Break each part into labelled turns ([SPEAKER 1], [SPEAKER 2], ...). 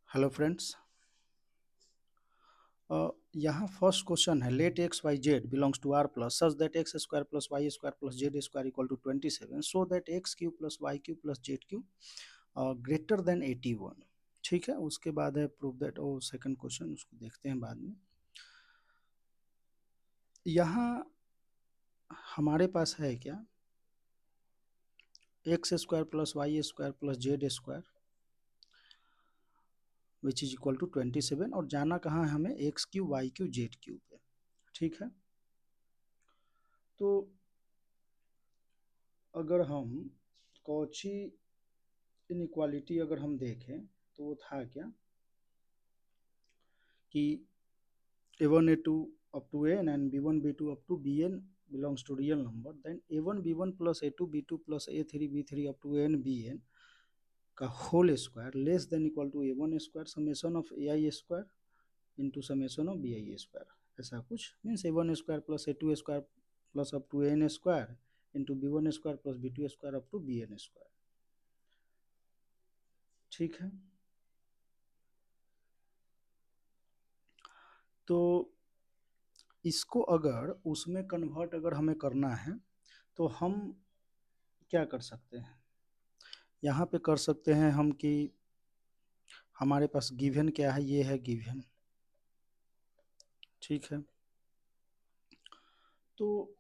[SPEAKER 1] Hello friends. यहाँ first question है, let x y z belongs to R plus such that x square plus y square plus z square equal to 27 so that x cube plus y cube plus z cube greater than 81। ठीक है, उसके बाद है prove that. Oh second question, उसको देखते हैं बाद में। यहाँ हमारे पास है क्या, x square plus y square plus z square which is equal to 27, और जाना कहाँ है हमें, x cube y cube z cube पे। ठीक है, तो अगर हम कॉची इनइक्वालिटी अगर हम देखें तो वो था क्या कि a1 a2 up to n and b1 b2 up to bn belongs to real number, then a1 b1 plus a2 b2 plus a3 b3 up to n bn का whole square less than equal to a1 square summation of ai square into summation of bi square. ऐसा कुछ means a1 square plus a2 square plus up to n square into b1 square plus b2 square अप to bn square. ठीक है, तो इसको अगर उसमें convert अगर हमें करना है तो हम क्या कर सकते हैं, यहाँ पे कर सकते हैं हम कि हमारे पास गिवन क्या है, ये है गिवन। ठीक है, तो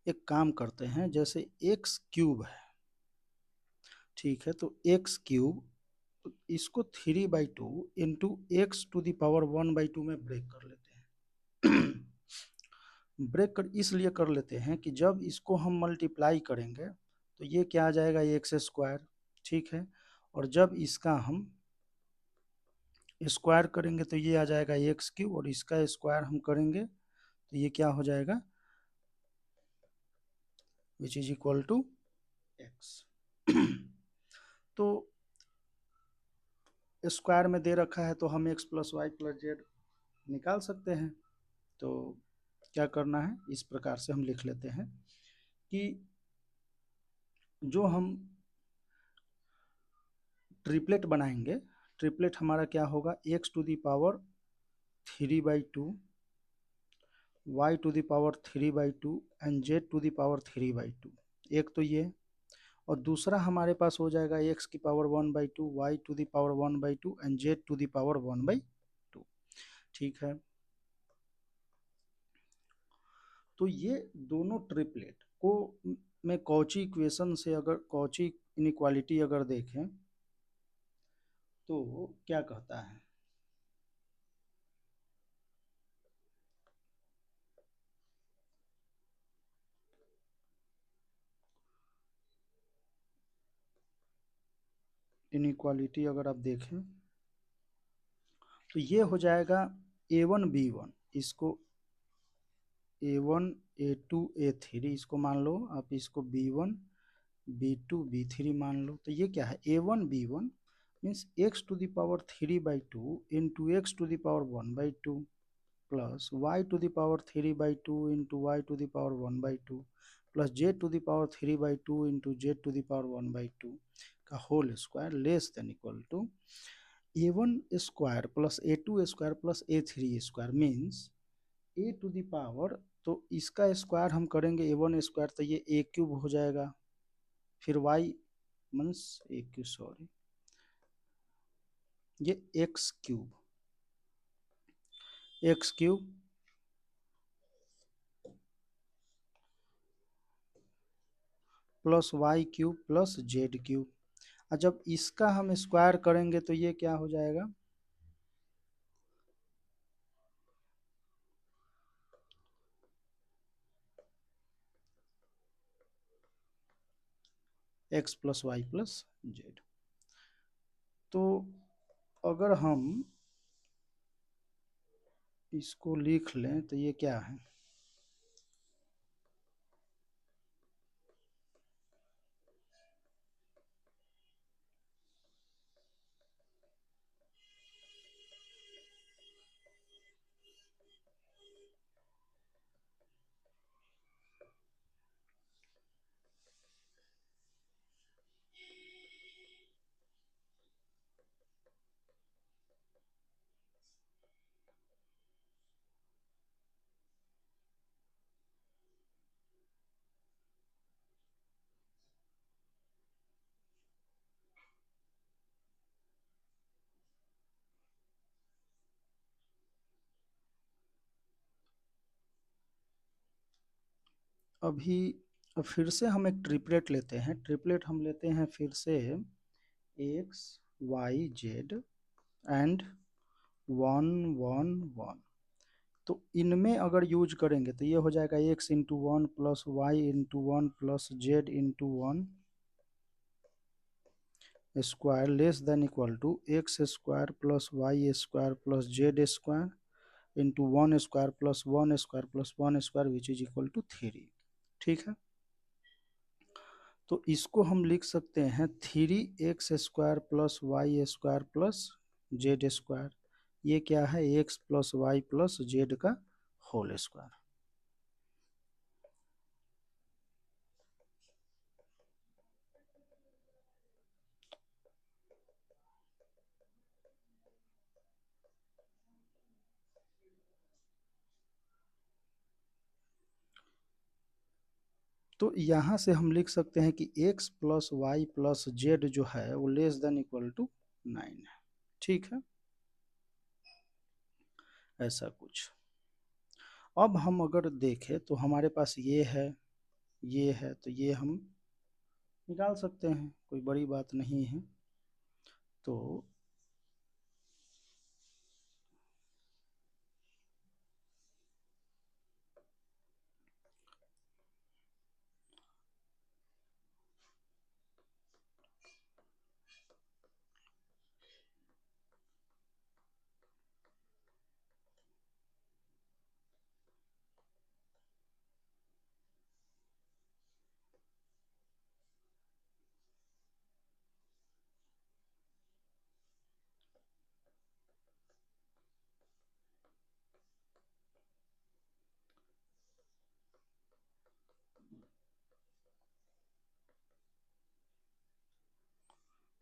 [SPEAKER 1] एक काम करते हैं, जैसे एक्स क्यूब है, ठीक है, तो एक्स क्यूब इसको 3/2 into x to the power 1/2 में ब्रेक कर लेते हैं। ब्रेक कर इसलिए कर लेते हैं कि जब इसको हम मल्टीप्लाई करेंगे तो ये क्या आ जाएगा, एक्स स्क्वायर। ठीक है, और जब इसका हम स्क्वायर करेंगे तो ये आ जाएगा एक्स क्यूब, और इसका स्क्वायर हम करेंगे तो ये क्या हो जाएगा, which is equal to x. तो स्क्वायर में दे रखा है तो हम x plus Y plus z निकाल सकते हैं। तो क्या करना है, इस प्रकार से हम लिख लेते हैं कि जो हम ट्रिपलेट बनाएंगे, ट्रिपलेट हमारा क्या होगा, x to the power 3/2, y to the power 3/2 and z to the power 3/2। एक तो ये, और दूसरा हमारे पास हो जाएगा एक्स की power 1/2, y to the power 1/2 and z to the power 1/2। ठीक है, तो ये दोनों ट्रिपलेट को में कॉची इक्वेशन से अगर कॉची इनइक्वालिटी अगर देखें तो क्या कहता है, इनइक्वालिटी अगर आप देखें तो ये हो जाएगा a1 b1, इसको a1 a2 a3 इसको मान लो आप, इसको b1 b2 b3 मान लो। तो ये क्या है, a1 b1 means x to the power 3/2 into x to the power 1/2 plus y to the power 3/2 into y to the power 1/2 plus z to the power 3/2 into z to the power 1/2 का whole square less than equal to a1 square plus a2 square plus a3 square means a to the power, तो इसका square हम करेंगे a1 square तो ये a cube हो जाएगा, फिर y means a cube, sorry, ये x cube plus y cube plus z cube. और जब इसका हम स्क्वायर करेंगे तो ये क्या हो जाएगा, x plus Y plus z. तो अगर हम इसको लिख लें तो ये क्या है, अभी अब फिर से हम एक ट्रिपलेट लेते हैं। ट्रिपलेट हम लेते हैं फिर से एक्स वाई जेड एंड 1 1 1। तो इनमें अगर यूज करेंगे तो ये हो जाएगा x into 1 plus y into 1 plus z into 1 square less than equal to x square plus y square plus z square into 1 square plus 1 square plus 1 square which is equal to 3। ठीक है, तो इसको हम लिख सकते हैं 3x² plus y square plus z square. ये क्या है, x plus Y plus z का होल स्क्वायर। तो यहाँ से हम लिख सकते हैं कि x plus Y plus z जो है वो लेस देन इक्वल टू 9 है। ठीक है, ऐसा कुछ। अब हम अगर देखें तो हमारे पास ये है, तो ये हम निकाल सकते हैं, कोई बड़ी बात नहीं है। तो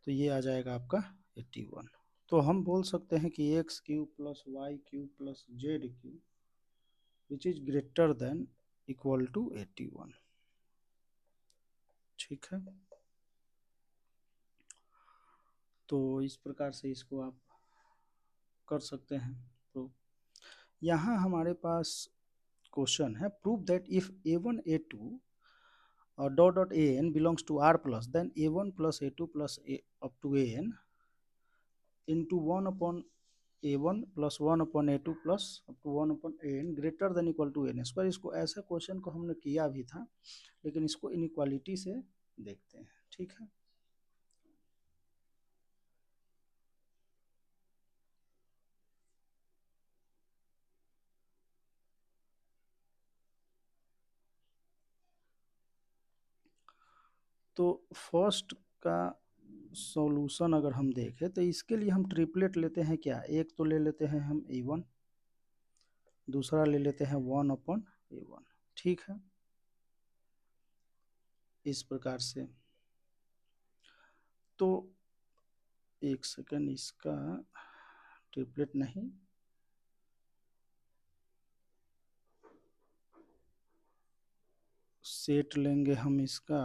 [SPEAKER 1] ये आ जाएगा आपका 81। तो हम बोल सकते हैं कि x³ plus y³ plus z³ which is greater than equal to 81। ठीक है, तो इस प्रकार से इसको आप कर सकते हैं। तो यहाँ हमारे पास क्वेश्चन है, prove that if a1 a2 dot dot an belongs to r plus then a1 plus a2 plus up to an into 1 upon a1 plus 1 upon a2 plus up to 1 upon an greater than equal to n square. इसको ऐसा question को हमने किया भी था, लेकिन इसको inequality से देखते हैं। ठीक है, तो फर्स्ट का सॉल्यूशन अगर हम देखें तो इसके लिए हम ट्रिपलेट लेते हैं। क्या, एक तो ले लेते हैं हम a1, दूसरा ले लेते हैं 1 अपॉन a1। ठीक है, इस प्रकार से। तो एक सेकंड, इसका ट्रिपलेट नहीं, सेट लेंगे हम इसका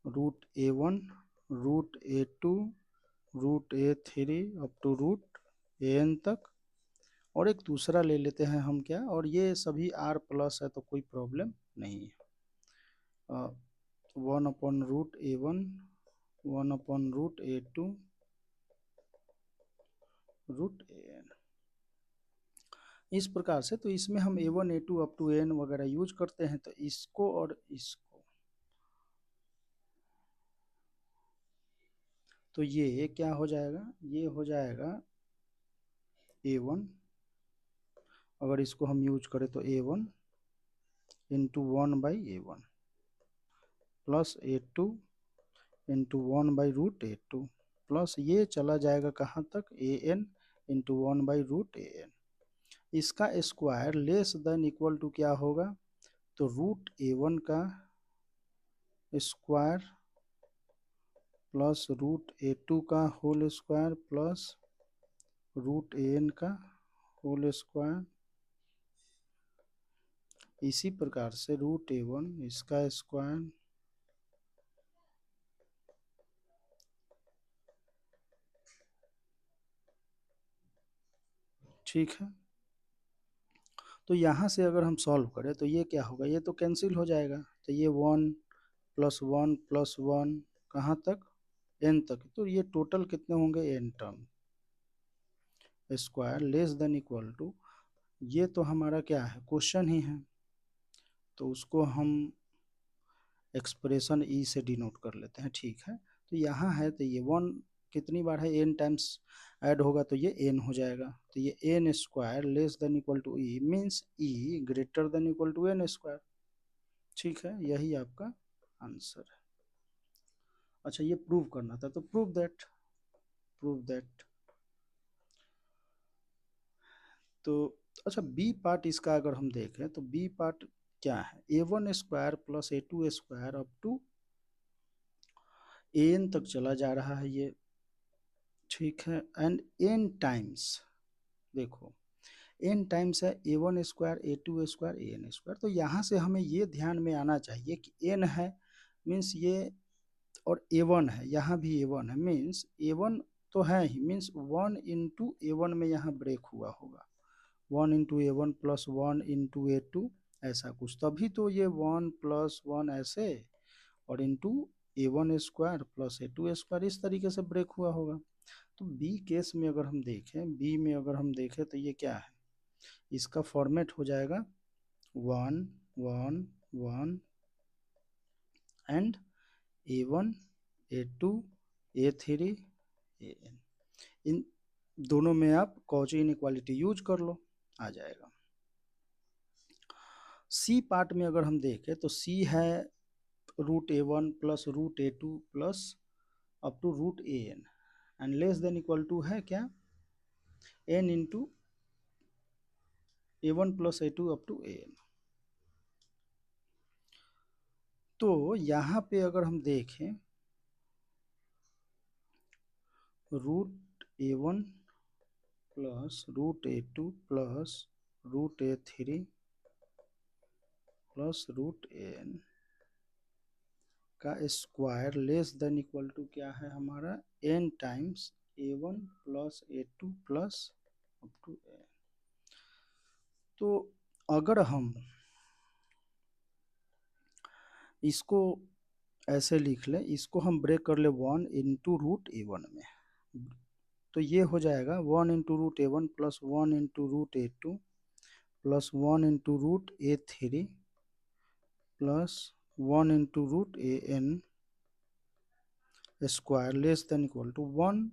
[SPEAKER 1] √a1 √a2 √a3 up to √an तक, और एक दूसरा ले लेते हैं हम क्या, और ये सभी r प्लस है तो कोई प्रॉब्लम नहीं है। 1 upon √a1 1 upon √a2 √an, इस प्रकार से। तो इसमें हम a1 a2 up to n वगैरह यूज करते हैं। तो इसको और इसको, तो ये क्या हो जाएगा, ये हो जाएगा a1, अगर इसको हम यूज करें तो a1 into 1/a1 plus a2 into 1/√a2 plus ये चला जाएगा कहाँ तक, an इंटू 1/√an। इसका square less than equal to क्या होगा, तो √a1 का स्क्वायर प्लस √a2 का होल स्क्वायर प्लस √an का होल स्क्वायर, इसी प्रकार से √a1 इसका स्क्वायर। ठीक है, तो यहाँ से अगर हम सॉल्व करें तो ये क्या होगा, ये तो कैंसिल हो जाएगा, तो ये 1 + 1 + 1 कहाँ तक, n तक, तो ये टोटल कितने होंगे, n term square less than equal to, ये तो हमारा क्या है, क्वेश्चन ही है, तो उसको हम एक्सप्रेशन ई से डिनोट कर लेते हैं, ठीक है। तो यहाँ है तो ये 1 कितनी बार है, n टाइम्स ऐड होगा तो ये n हो जाएगा, तो ये n² less than equal to e means e greater than equal to n², ठीक है, यही आपका आंसर है। अच्छा ये प्रूव करना था, तो प्रूव दैट तो अच्छा बी पार्ट इसका अगर हम देखें तो बी पार्ट क्या है, a1² + a2² up to an तक चला जा रहा है ये, ठीक है, एंड n टाइम्स, देखो n टाइम्स है a1² a2² an², तो यहाँ से हमें ये ध्यान में आना चाहिए कि n है मीन्स ये, और a1 है, यहाँ भी a1 है मीन्स a1 तो है ही, मीन्स 1 इंटू a1 में यहाँ ब्रेक हुआ होगा, 1 इंटू a1 + 1 इंटू a2 ऐसा कुछ, तभी तो ये 1 + 1 ऐसे और इंटू a1² + a2² इस तरीके से ब्रेक हुआ होगा। तो बी केस में अगर हम देखें, बी में अगर हम देखें तो ये क्या है, इसका फॉर्मेट हो जाएगा 1 1 1 and a1 a2 a3 an, इन दोनों में आप कॉची इनइक्वालिटी यूज कर लो, आ जाएगा। सी पार्ट में अगर हम देखें तो सी है √a1 + √a2 plus up to √an and less than equal to है क्या, n into a1 + a2 up to an। तो यहाँ पे अगर हम देखें √a1 + √a2 plus √a3 plus √an का square less than equal to क्या है हमारा, n times a1 + a2 plus up to n। तो अगर हम इसको ऐसे लिख लें, इसको हम ब्रेक कर ले 1 इंटू √a1 में, तो ये हो जाएगा 1 into √a1 plus 1 into √a2 plus 1 into √a3 plus 1 into √an square less than equal to 1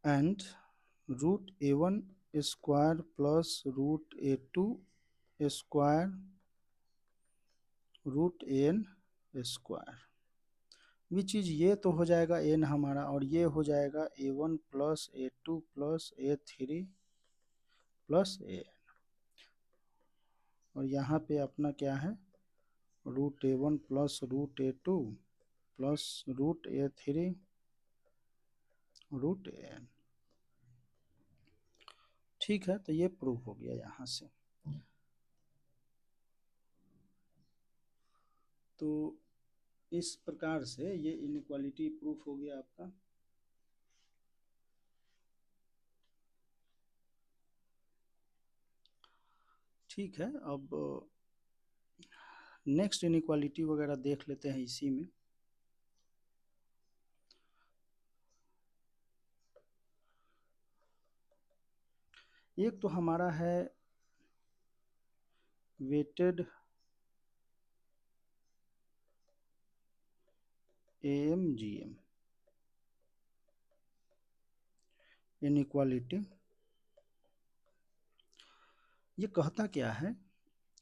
[SPEAKER 1] and √a1 square plus √a2 square √an square, which is ये तो हो जाएगा n हमारा, और ये हो जाएगा a1 + a2 + a3 + an, और यहाँ पे अपना क्या है √a1 + √a2 plus √a3 √an, ठीक है, तो ये प्रूफ हो गया यहाँ से। तो इस प्रकार से ये इनइक्वालिटी प्रूफ हो गया आपका। ठीक है, अब नेक्स्ट इनइक्वालिटी वगैरह देख लेते हैं इसी में। एक तो हमारा है वेटेड AMGM इनइक्वालिटी, ये कहता क्या है,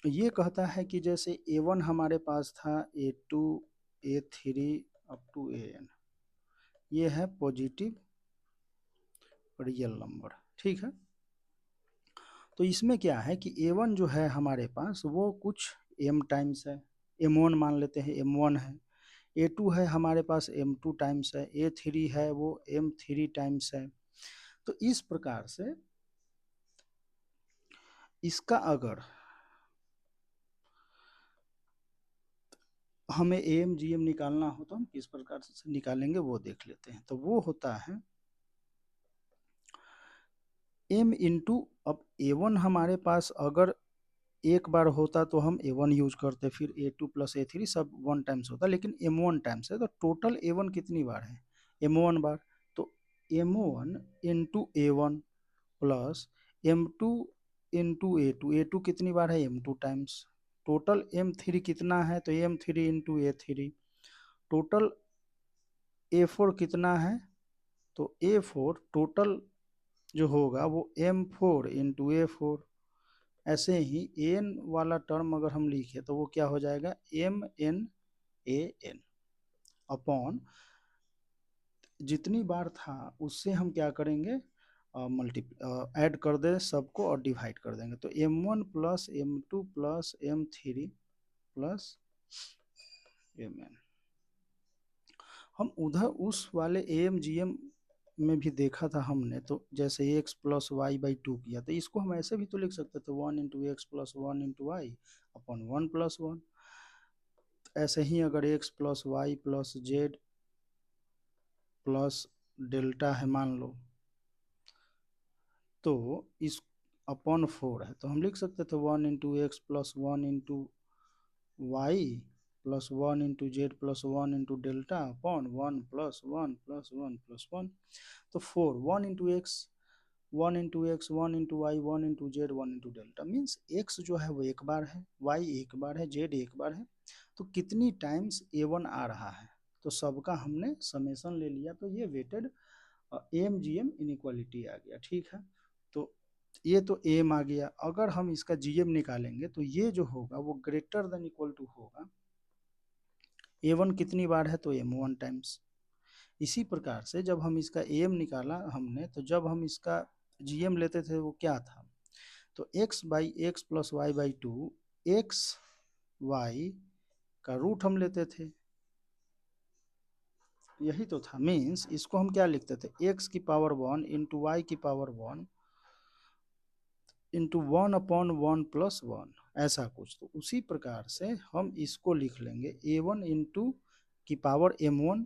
[SPEAKER 1] ये कहता है कि जैसे a1 हमारे पास था, a2 a3 up to an, ये है पॉजिटिव रियल नंबर, ठीक है। तो इसमें क्या है कि a1 जो है हमारे पास वो कुछ m टाइम्स है, m1 मान लेते हैं m1 है, a2 है हमारे पास m2 टाइम्स है, a3 है वो m3 टाइम्स है। तो इस प्रकार से इसका अगर हमें एम जी एम निकालना हो तो हम किस प्रकार से निकालेंगे वो देख लेते हैं। तो वो होता है एम इंटू, अब ए वन हमारे पास अगर एक बार होता तो हम ए वन यूज करते, फिर ए टू प्लस ए थ्री सब वन टाइम्स होता, लेकिन एम वन टाइम्स है तो टोटल ए वन कितनी बार है, एम वन बार। तो M one into A one plus M two into A two कितनी बार है, M two times. Total M three कितना है, तो M three into A three. Total A four कितना है, तो ए फोर टोटल जो होगा वो M four into A four. ऐसे ही एन वाला टर्म अगर हम लिखे तो वो क्या हो जाएगा, M N A N upon जितनी बार था उससे हम क्या करेंगे, मल्टी ऐड कर दे सबको और डिवाइड कर देंगे। तो M one plus M two plus M three plus M N. हम उधर उस वाले ए एम जी एम में भी देखा था हमने, तो जैसे X plus Y by two किया, तो इसको हम ऐसे भी तो लिख सकते थे, one into x plus one into Y upon one plus one. ऐसे ही अगर X plus Y plus Z plus delta है मान लो, तो इस अपॉन फोर है, तो हम लिख सकते थे one into x plus one into y plus one into z plus one into delta upon one plus one plus one plus one. तो four, one into x one into y one into z one into delta, means x जो है वो एक बार है, Y एक बार है, Z एक बार है। तो कितनी टाइम्स ए वन आ रहा है, तो सबका हमने समेसन ले लिया, तो ये weighted M G M inequality आ गया। ठीक है, तो ये तो एम आ गया। अगर हम इसका जी एम निकालेंगे तो ये जो होगा वो ग्रेटर देन इक्वल टू होगा, ए वन कितनी बार है, तो एम वन टाइम्स। इसी प्रकार से जब हम इसका एम निकाला हमने, तो जब हम इसका जीएम लेते थे वो क्या था, तो X by X plus Y by two, X Y का रूट हम लेते थे, यही तो था। मीन्स इसको हम क्या लिखते थे, एक्स की पावर वन इंटू वाई की power one into one upon one plus one, ऐसा कुछ। तो उसी प्रकार से हम इसको लिख लेंगे ए वन इंटू की power M one,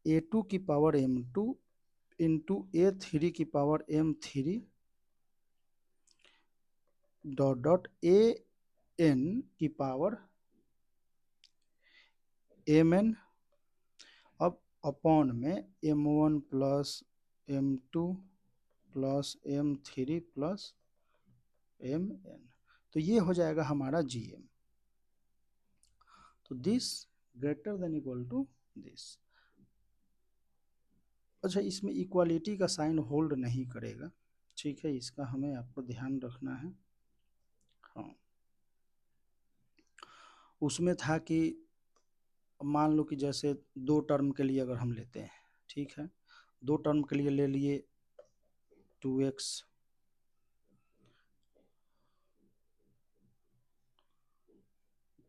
[SPEAKER 1] A two की power M two into A three की power M three dot dot A N की पावर एम एन, अब अपॉन में M one plus M two plus M three plus M N. तो ये हो जाएगा हमारा जी एम। तो this greater than equal to this. अच्छा, इसमें इक्वालिटी का साइन होल्ड नहीं करेगा, ठीक है, इसका हमें आपको ध्यान रखना है। हाँ, उसमें था कि मान लो कि जैसे दो टर्म के लिए अगर हम लेते हैं, ठीक है, दो टर्म के लिए ले लिए 2x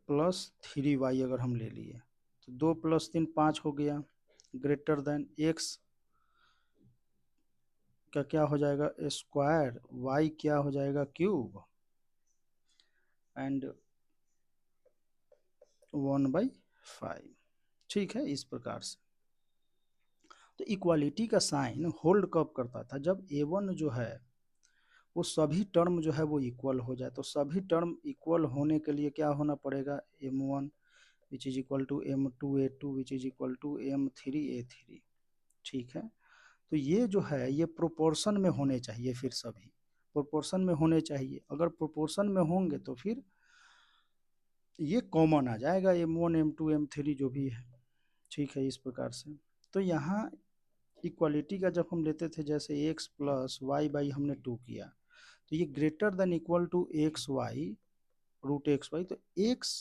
[SPEAKER 1] प्लस 3y अगर हम ले लिए, तो 2 प्लस 3 5 हो गया, ग्रेटर देन x का क्या हो जाएगा स्क्वायर, y क्या हो जाएगा क्यूब, एंड 1/5। ठीक है, इस प्रकार से। तो इक्वालिटी का साइन होल्ड कब करता था, जब a1 जो है वो सभी टर्म जो है वो इक्वल हो जाए। तो सभी टर्म इक्वल होने के लिए क्या होना पड़ेगा, m1 which is equal to m2 a2 which is equal to m3 a3। ठीक है, तो ये जो है ये प्रोपोर्शन में होने चाहिए, फिर सभी प्रोपोर्शन में होने चाहिए। अगर प्रोपोर्शन में होंगे तो फिर ये कॉमन आ जाएगा, m1 m2 m3 जो भी है। ठीक है, इस प्रकार से। तो यहाँ इक्वालिटी का जब हम लेते थे, जैसे x प्लस वाई बाई हमने 2 किया, तो ये greater than equal to X Y root X Y. तो x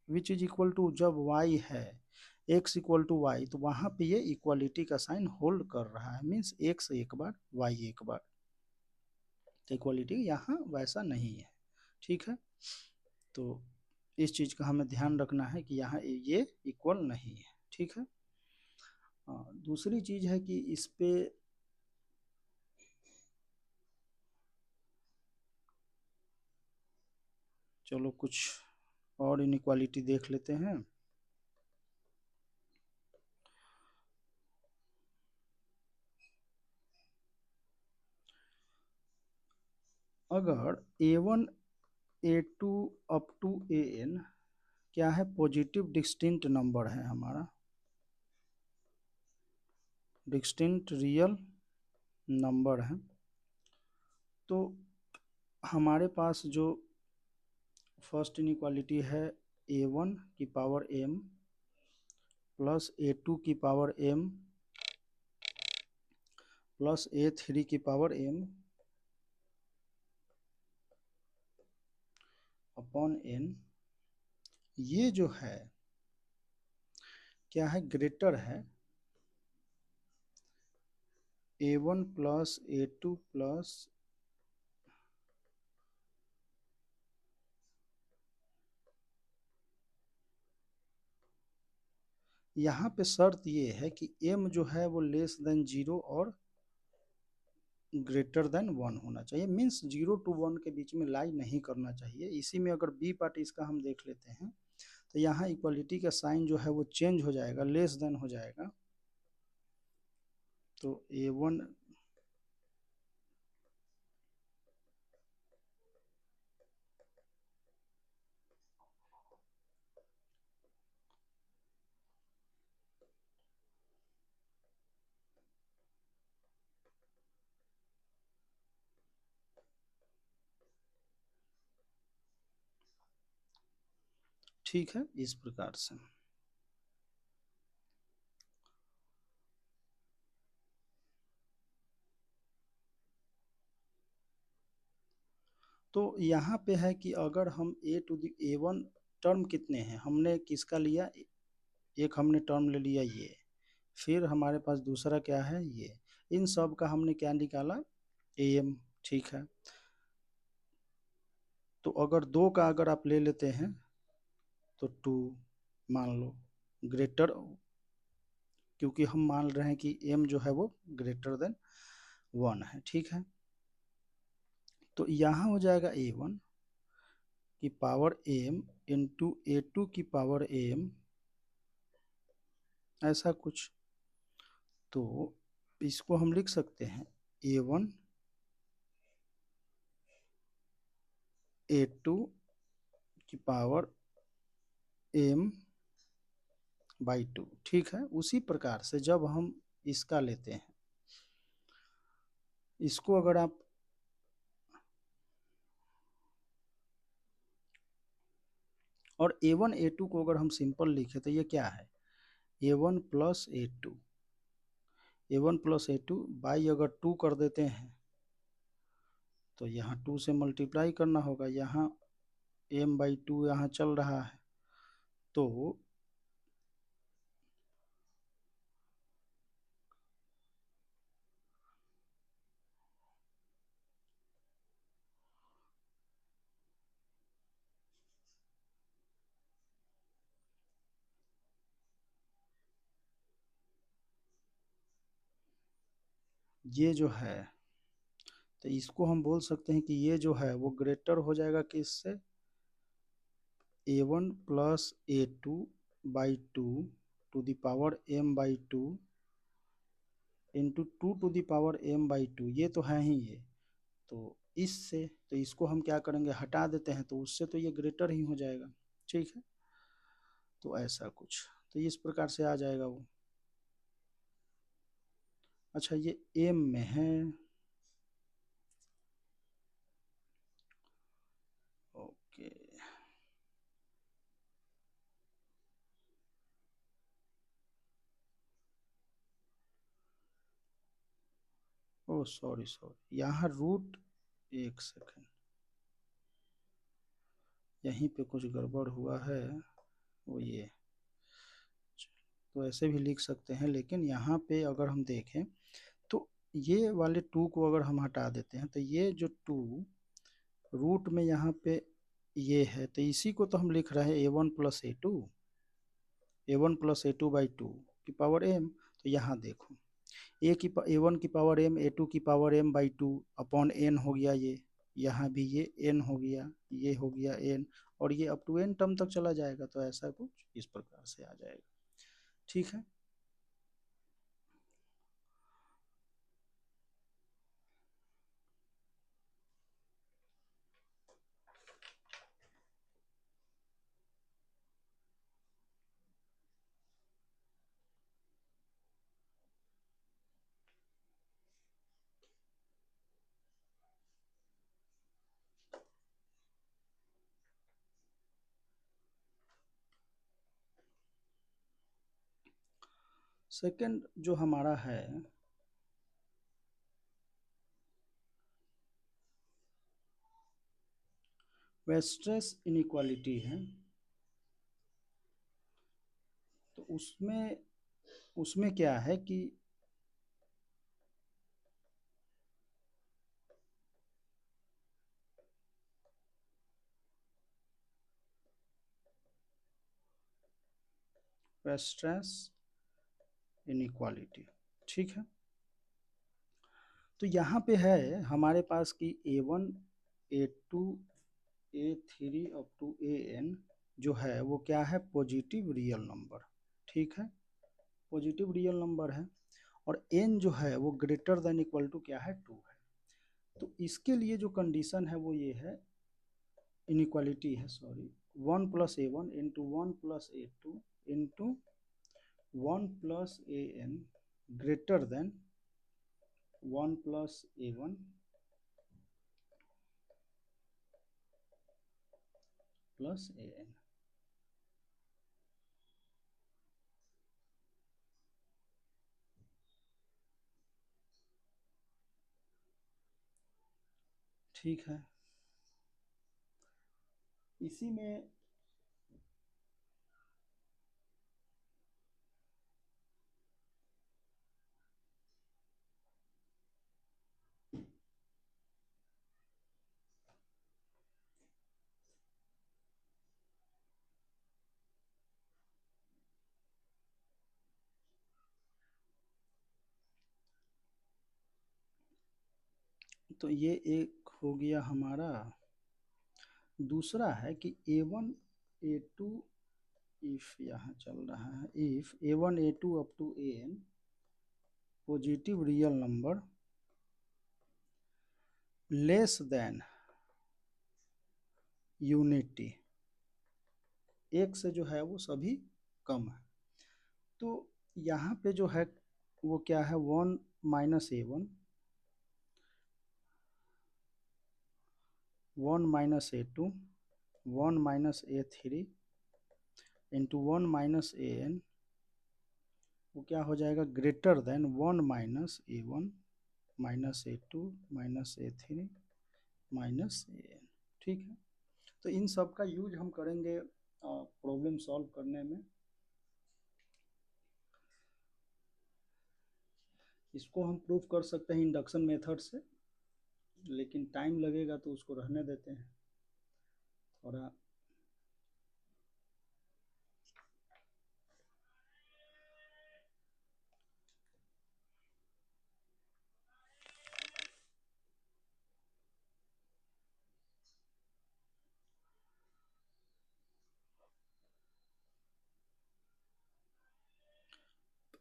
[SPEAKER 1] which is equal to, जब y है x इक्वल टू वाई, तो वहाँ पे ये इक्वालिटी का साइन होल्ड कर रहा है, मीन्स x एक बार y एक बार। तो इक्वालिटी यहाँ वैसा नहीं है। ठीक है, तो इस चीज़ का हमें ध्यान रखना है कि यहाँ ये इक्वल नहीं है। ठीक है, दूसरी चीज़ है कि इस पे चलो कुछ और इनइक्वालिटी देख लेते हैं। अगर A1 A2 up to AN क्या है, पॉजिटिव डिस्टिंक्ट नंबर है हमारा, डिस्टिंक्ट रियल नंबर है, तो हमारे पास जो फर्स्ट इनइक्वालिटी है A1 की पावर m प्लस A2 की पावर m प्लस A3 की पावर m अपॉन n, ये जो है क्या है, ग्रेटर है A1 प्लस A2 प्लस यहाँ पे शर्त ये है कि m जो है वो लेस देन 0 और ग्रेटर देन 1 होना चाहिए, मीन्स 0 to 1 के बीच में लाई नहीं करना चाहिए। इसी में अगर बी पार्ट इसका हम देख लेते हैं तो यहाँ इक्वलिटी का साइन जो है वो चेंज हो जाएगा, लेस देन हो जाएगा, तो A1 ठीक है इस प्रकार से। तो यहाँ पे है कि अगर हम A1 टर्म कितने हैं, हमने किसका लिया, एक हमने टर्म ले लिया ये, फिर हमारे पास दूसरा क्या है ये, इन सब का हमने क्या निकाला AM, ठीक है। तो अगर दो का अगर आप ले लेते हैं तो 2 मान लो ग्रेटर, क्योंकि हम मान रहे हैं कि m जो है वो ग्रेटर देन 1 है, ठीक है। तो यहाँ हो जाएगा A1 की पावर m इंटू A2 की पावर m, ऐसा कुछ। तो इसको हम लिख सकते हैं A1 A2 की पावर m बाई 2, ठीक है। उसी प्रकार से जब हम इसका लेते हैं, इसको अगर आप और A1 A2 को अगर हम सिंपल लिखे तो ये क्या है, A1 plus A2, A1 plus A2 by अगर 2 कर देते हैं तो यहाँ 2 से मल्टीप्लाई करना होगा, यहाँ m बाई 2 यहाँ चल रहा है, तो ये जो है, तो इसको हम बोल सकते हैं कि ये जो है वो ग्रेटर हो जाएगा किससे, A1 plus A2 by 2 to the power m by 2 into 2 to the power m by 2, ये तो है ही ये। तो इससे तो इसको हम क्या करेंगे, हटा देते हैं, तो उससे तो ये ग्रेटर ही हो जाएगा, ठीक है। तो ऐसा कुछ, तो इस प्रकार से आ जाएगा वो। अच्छा ये m में है, ओके, ओ सॉरी सॉरी, यहाँ रूट, एक सेकंड, यहीं पे कुछ गड़बड़ हुआ है, वो ये, तो ऐसे भी लिख सकते हैं, लेकिन यहाँ पे अगर हम देखें तो ये वाले 2 को अगर हम हटा देते हैं तो ये जो 2 रूट में यहाँ पे ये है, तो इसी को तो हम लिख रहे हैं A1 plus A2, A1 plus A2 by 2 की पावर m। तो यहाँ देखो A1 की पावर m A2 की power m by 2 upon n हो गया, ये यहाँ भी ये n हो गया, ये हो गया n, और ये अप टू n टर्म तक चला जाएगा, तो ऐसा कुछ इस प्रकार से आ जाएगा, ठीक है। सेकंड जो हमारा है वह स्ट्रेस इनइक्वालिटी है। तो उसमें उसमें क्या है कि वह स्ट्रेस इनइक्वालिटी, ठीक है। तो यहाँ पे है हमारे पास कि A1 A2 A3 up to AN जो है वो क्या है, पॉजिटिव रियल नंबर, ठीक है, पॉजिटिव रियल नंबर है। और n जो है वो ग्रेटर देन इक्वल टू क्या है, 2 है। तो इसके लिए जो कंडीशन है वो ये है, इनइक्वालिटी है sorry, 1 plus A1 into 1 plus A2 into 1 plus AN greater then 1 plus A1 plus AN। ठीक है, इसी में तो ये एक हो गया हमारा। दूसरा है कि A1 A2 इफ यहाँ चल रहा है, if A1 A2 up to AN positive real number less than unity, एक से जो है वो सभी कम है। तो यहाँ पे जो है वो क्या है, 1 minus A1 1 minus A2 1 minus A3 into 1 minus AN वो क्या हो जाएगा, greater then 1 minus A1 minus A2 minus A3 minus AN, ठीक है। तो इन सब का यूज हम करेंगे प्रॉब्लम सॉल्व करने में। इसको हम प्रूफ कर सकते हैं इंडक्शन मेथड से, लेकिन टाइम लगेगा तो उसको रहने देते हैं थोड़ा।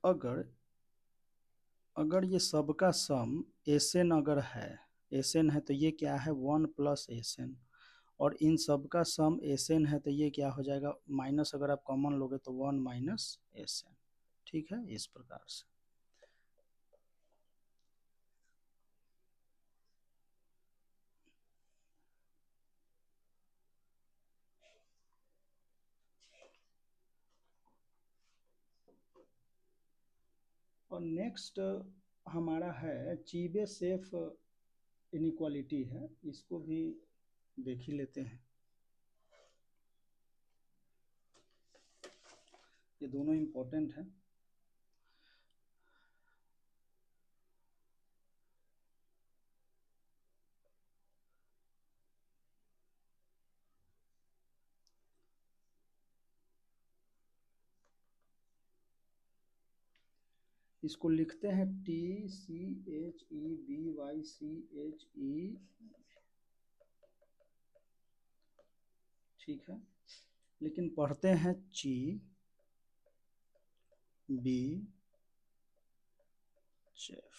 [SPEAKER 1] अगर अगर ये सबका सम Sn अगर है, Sn है तो ये क्या है 1 प्लस Sn, और इन सब का सम Sn है तो ये क्या हो जाएगा, माइनस अगर आप कॉमन लोगे तो 1 माइनस Sn, ठीक है, इस प्रकार से। और नेक्स्ट हमारा है चीबेशेफ इनइक्वालिटी है, इसको भी देख ही लेते हैं। ये दोनों इम्पोर्टेंट हैं। इसको लिखते हैं TCHEBYCHE, ठीक है, लेकिन पढ़ते हैं ची बी शेफ,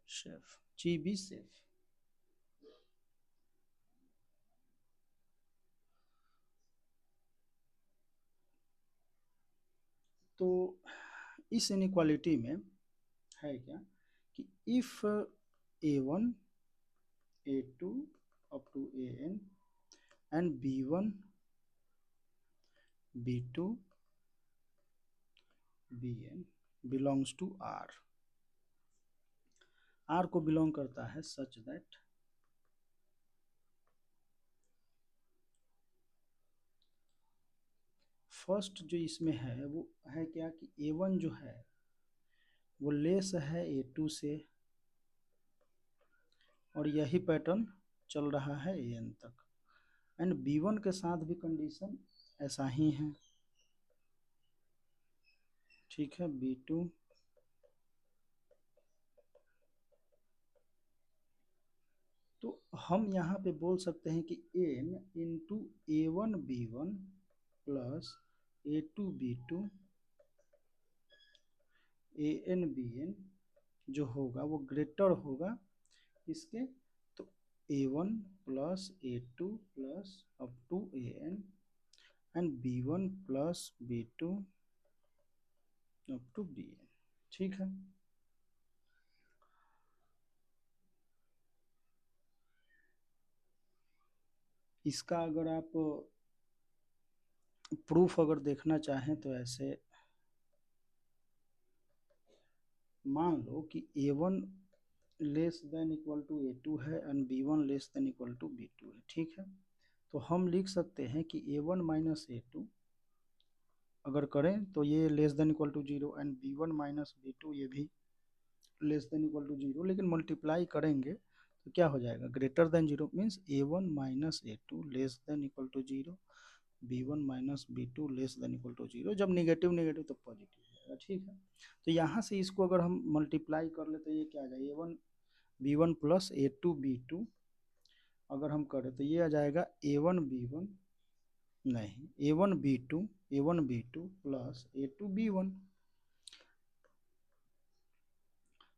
[SPEAKER 1] शेफ, ची बी शेफ। तो इस इनइक्वालिटी में है क्या कि if A1 A2 up to AN and B1 B2 B N belongs to R, R को बिलोंग करता है सच दैट फर्स्ट जो इसमें है वो है क्या कि A1 जो है वो लेस है A2 से, और यही पैटर्न चल रहा है AN तक, एंड B1 के साथ भी कंडीशन ऐसा ही है। ठीक है, B2 तो हम यहाँ पे बोल सकते हैं कि N into A1 B1 plus A2 B2 AN BN जो होगा वो ग्रेटर होगा इसके, तो A1 plus A2 plus up to AN and B1 plus B2 up to BN। ठीक है, इसका अगर आप प्रूफ अगर देखना चाहें तो ऐसे मान लो कि A1 less than equal to A2 है and B1 less than equal to B2 है। ठीक है, तो हम लिख सकते हैं कि A1 माइनस A2 अगर करें तो ये less than equal to 0 and B1 minus B2 ये भी लेस देन इक्वल टू 0, लेकिन मल्टीप्लाई करेंगे तो क्या हो जाएगा, greater than 0 means A1 minus A2 less than equal to 0, B1 minus B2 less than equal to 0, जब निगेटिव निगेटिव तो पॉजिटिव हो जाएगा। ठीक है, तो यहाँ से इसको अगर हम मल्टीप्लाई कर ले तो ये क्या आ जाएगा, A1 B1 plus A2 B2 अगर हम करें तो ये आ जाएगा A1 B1 नहीं A1 B2 plus A2 B1।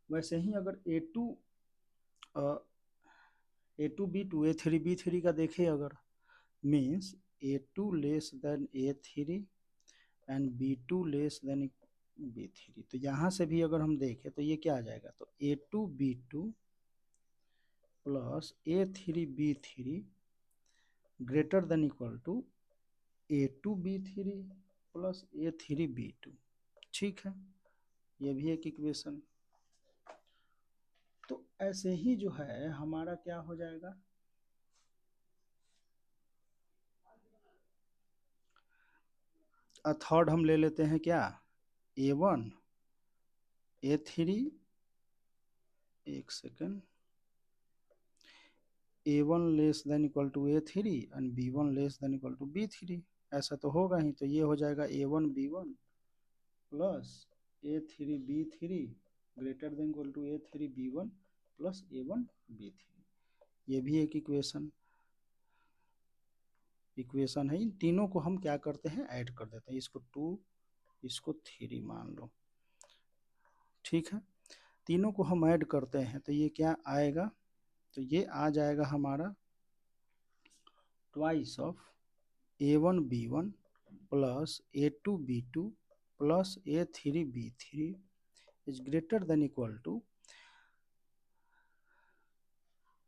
[SPEAKER 1] वैसे ही अगर A2 B2 A3 B3 का देखें अगर, means A2 less then A3 and B2 less then B3, तो यहाँ से भी अगर हम देखें तो ये क्या आ जाएगा, तो A2 B2 plus A3 B3 greater than equal to A2 B3 plus A3 B2। ठीक है, ये भी एक इक्वेशन। तो ऐसे ही जो है हमारा क्या हो जाएगा, थर्ड हम ले लेते हैं क्या, A1 A3 एक second A1 less than equal to A3 and B1 less than equal to B3, ऐसा तो होगा ही, तो ये हो जाएगा A1 B1 plus A3 B3 greater than equal to A3 B1 plus A1 B3, ये भी एक इक्वेशन है। इन तीनों को हम क्या करते हैं, ऐड कर देते हैं, इसको 2 इसको 3 मान लो। ठीक है, तीनों को हम ऐड करते हैं तो ये क्या आएगा, तो ये आ जाएगा हमारा twice of A1 B1 plus A2 B2 plus A3 B3 is greater than equal to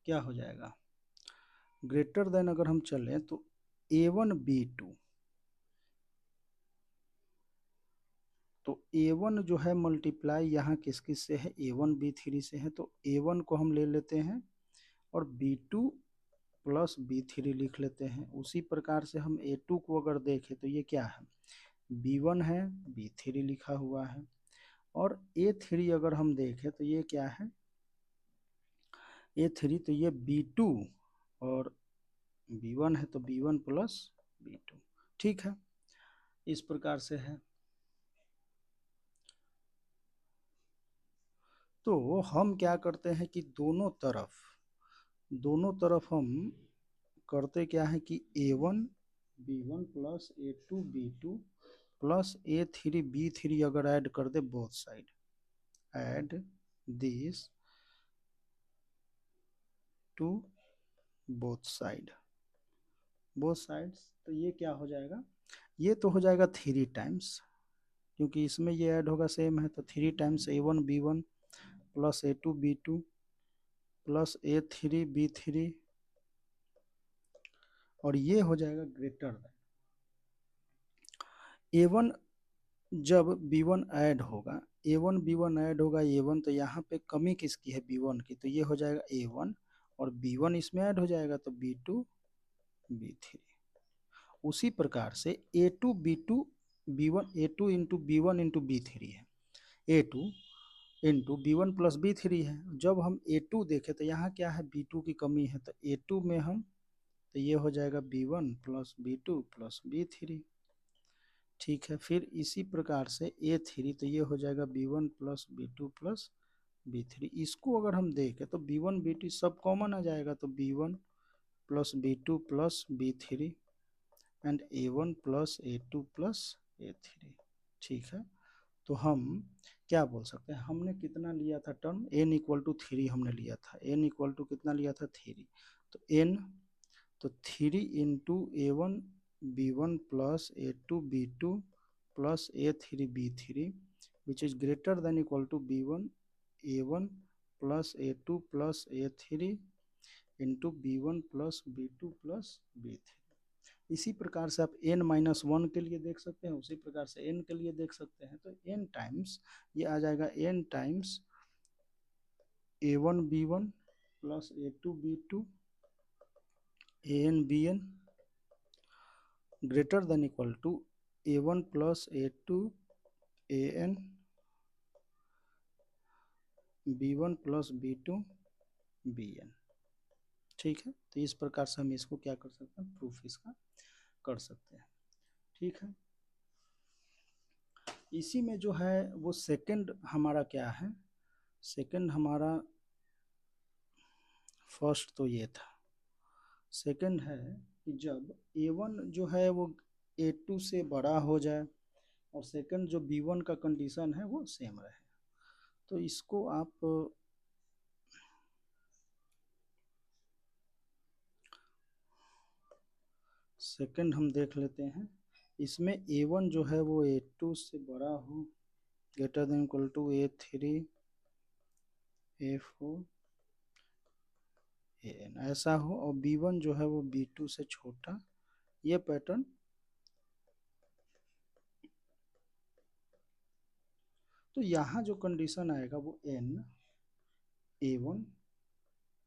[SPEAKER 1] क्या हो जाएगा, ग्रेटर देन अगर हम चलें तो A1 B2, तो A1 जो है मल्टीप्लाई यहाँ किस किस से है, A1 B3 से है, तो A1 को हम ले लेते हैं और B2 प्लस B3 लिख लेते हैं। उसी प्रकार से हम A2 को अगर देखें तो ये क्या है, B1 है, B3 लिखा हुआ है, और A3 अगर हम देखें तो ये क्या है, A3 तो ये B2 और B1 है, तो B1 प्लस B2। ठीक है, इस प्रकार से है। तो हम क्या करते हैं कि दोनों तरफ हम करते क्या है कि A1 B1 plus A2 B2 plus A3 B3 अगर ऐड कर दे both side, add this to both sides, तो ये क्या हो जाएगा, ये तो हो जाएगा 3 टाइम्स, क्योंकि इसमें ये ऐड होगा सेम है, तो 3 times A1 B1 plus A2 B2 plus A3 B3, और ये हो जाएगा ग्रेटर देन A1 जब B1 ऐड होगा, A1 B1 ऐड होगा A1, तो यहाँ पे कमी किसकी है, B1 की, तो ये हो जाएगा A1 और B1 इसमें ऐड हो जाएगा तो B2 B3। उसी प्रकार से A2 B2 B1 A2 into B1 into B3 है, A2 into B1 plus B3 है। जब हम A2 देखें तो यहाँ क्या है, B2 की कमी है, तो A2 में हम, तो ये हो जाएगा B1 plus B2 plus B3। ठीक है, फिर इसी प्रकार से A3, तो ये हो जाएगा B1 plus B2 plus B3। इसको अगर हम देखें तो B1 B2 सब कॉमन आ जाएगा, तो B1 plus B2 plus B3 and A1 plus A2 plus A3। ठीक है, तो हम क्या बोल सकते हैं, हमने कितना लिया था टर्म, n इक्वल टू 3 हमने लिया था, n इक्वल टू कितना लिया था 3, तो n, तो 3 into A1 B1 plus A2 B2 plus A3 B3 which is greater than equal to B1 A1 plus A2 plus A3 into B1 plus B2 plus B3। इसी प्रकार से आप n-1 के लिए देख सकते हैं, उसी प्रकार से n के लिए देख सकते हैं, तो n टाइम्स ये आ जाएगा n times A1 B1 plus A2 B2 AN BN greater than equal to A1 plus A2 AN B1 plus B2 BN। ठीक है, तो इस प्रकार से हम इसको क्या कर सकते हैं, प्रूफ इसका कर सकते हैं। ठीक है, इसी में जो है वो सेकंड हमारा क्या है, सेकंड हमारा, फर्स्ट तो ये था, सेकंड है कि जब A1 जो है वो A2 से बड़ा हो जाए और सेकंड जो B1 का कंडीशन है वो सेम रहे, तो इसको आप सेकंड हम देख लेते हैं। इसमें A1 जो है वो A2 से बड़ा हो, greater than equal to A3 A4 AN ऐसा हो, और B1 जो है वो B2 से छोटा, ये पैटर्न। तो यहाँ जो कंडीशन आएगा वो n A1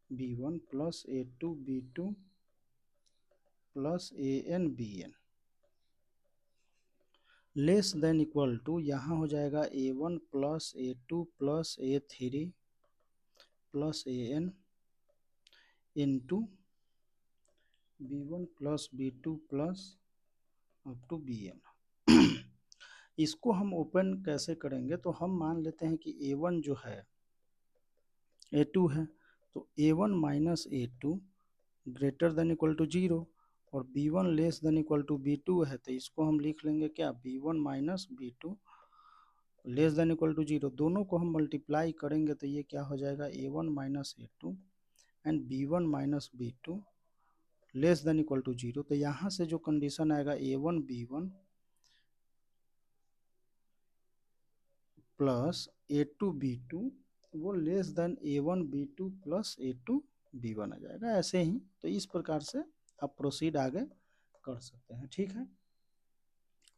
[SPEAKER 1] B1 plus A2 B2 plus AN BN less than equal to, यहाँ हो जाएगा A1 plus A2 plus A3 plus AN into B1 plus B2 plus up to BN। इसको हम ओपन कैसे करेंगे, तो हम मान लेते हैं कि A1 जो है A2 है, तो A1 minus A2 greater than equal to 0 और B1 less than equal to B2 है, तो इसको हम लिख लेंगे क्या, B1 minus B2 less than equal to 0। दोनों को हम मल्टीप्लाई करेंगे तो ये क्या हो जाएगा, A1 minus A2 and B1 minus B2 less than equal to 0। तो यहाँ से जो कंडीशन आएगा A1 B1 plus A2 B2 वो less than A1 B2 plus A2 B1 आ जाएगा। ऐसे ही तो इस प्रकार से आप प्रोसीड आगे कर सकते हैं। ठीक है,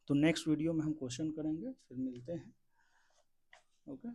[SPEAKER 1] तो नेक्स्ट वीडियो में हम क्वेश्चन करेंगे, फिर मिलते हैं। ओके।